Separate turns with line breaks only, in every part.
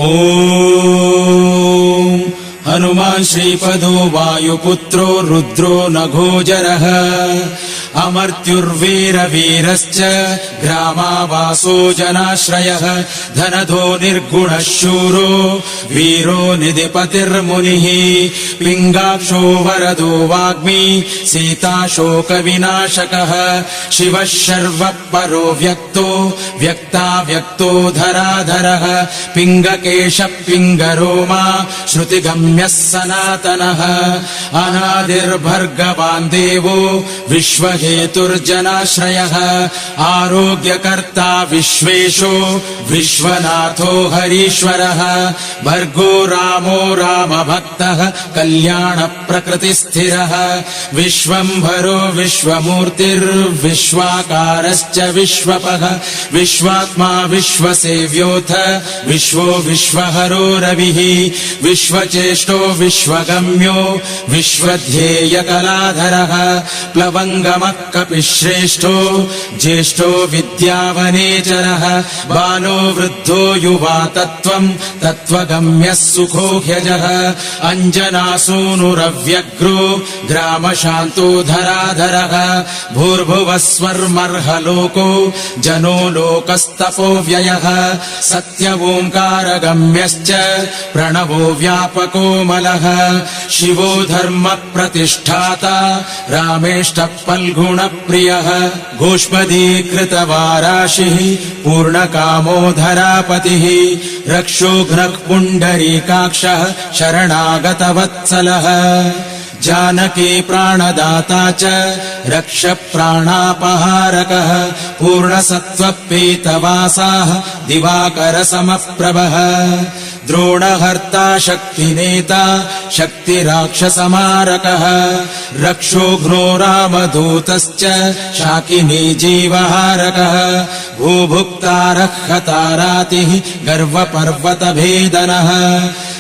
ओम हनुमान श्रीपदो वायुपुत्रो रुद्रो नघोजरः अमर्त्युर्वीरवीरश्च ग्रामावासो जनाश्रयः धनधो निर्गुणः शूरो वीरो निधिपतिर्मुनिः पिङ्गाक्षो वरदो वाग्मी सीताशोकविनाशकः शिवः शर्वपरो व्यक्तो व्यक्ताव्यक्तो धराधरः पिङ्गकेशः पिङ्गरोमा श्रुतिगम्यः सनातनः अनादिर्भर्गवान् देवो विश्वहेतुर्जनाश्रयः आरोग्यकर्ता विश्वेशो विश्वनाथो हरीश्वरः भर्गो रामो रामभक्तः कल्याणप्रकृतिस्थिरः विश्वम्भरो विश्वमूर्तिर्विश्वाकारश्च विश्वपः विश्वात्मा विश्वसेव्योऽथ विश्वो विश्वहरो रविः विश्वचेष्टो विश्वगम्यो विश्वध्येयकलाधरः प्लवङ्गमः कपिश्रेष्ठो ज्येष्ठो विद्यावनेचरः बालो वृद्धो युवा तत्त्वम् तत्त्वगम्यः सुखोह्यजः अञ्जनासूनुरव्यग्रो ग्रामशान्तो धराधरः भूर्भुवस्वर्मर्हलोको जनो लोकस्तपोव्ययः सत्यओङ्कारगम्यश्च प्रणवो व्यापकोमलः शिवो धर्मप्रतिष्ठाता रामेष्टफल्गुणप्रियः गोष्पदीकृतवाराशिः पूर्णकामो धरापतिः रक्षोघ्नः पुण्डरीकाक्षः शरणागतवत्सलः जानकी प्राणदाता च रक्षप्राणापहारकः पूर्णसत्त्वपीतवासाः दिवाकरसमप्रभः द्रोणहर्ता शक्तिनेता शक्तिराक्षसमारकः रक्षोघ्नो रामदूतश्च शाकिनी जीवहारकः भूभुक्तारः हतारातिः गर्वपर्वतभेदनः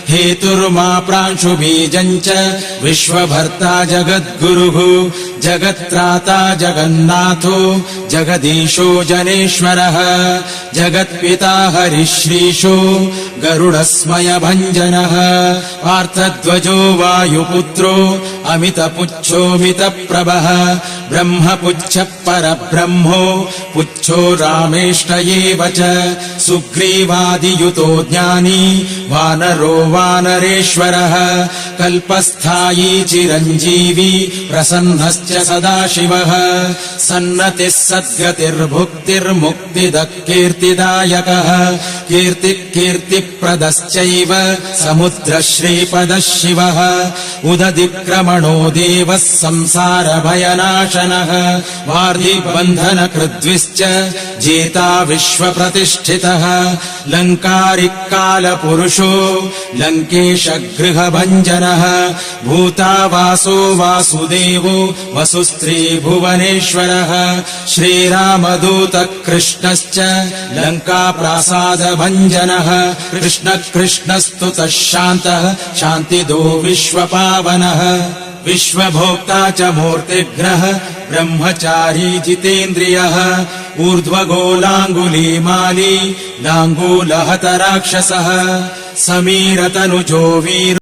हेतुर्मा प्रांशुबीजम् च विश्वभर्ता जगद्गुरुः जगत्त्राता जगन्नाथो जगदीशो जनेश्वरः जगत्पिता हरिश्रीशो गरुडस्मयभञ्जनः पार्थध्वजो वायुपुत्रो अमितपुच्छोऽमितप्रभः ब्रह्मपुच्छः परब्रह्मो पुच्छो रामेष्ट एव च सुग्रीवादियुतो ज्ञानी वानरो वानरेश्वरः कल्पस्थायी चिरञ्जीवी प्रसन्नश्च सदाशिवः सन्नतिः सद्गतिर्भुक्तिर्मुक्तिदः कीर्तिदायकः कीर्तिः कीर्तिप्रदश्चैव समुद्रः श्रीपदः शिवः उदधिक्रमणो देवः संसारभयनाशनः वार्धिबन्धनकृद्विश्च जेता विश्वप्रतिष्ठितः लङ्कारिकालपुरुषो लङ्केशगृहभञ्जनः भूतावासो वासुदेवो वसुस्त्रीभुवनेश्वरः श्रीरामदूतः कृष्णश्च लङ्काप्रासादभञ्जनः कृष्णः कृष्णस्तुतः शान्तः शान्तिदो विश्वपावनः विश्वभोक्ता च मूर्तिग्रह ब्रह्मचारी जितेन्द्रियः ऊर्ध्वगोलाङ्गुलीमाली लाङ्गूलहत राक्षसः समीरतनुजो वीरो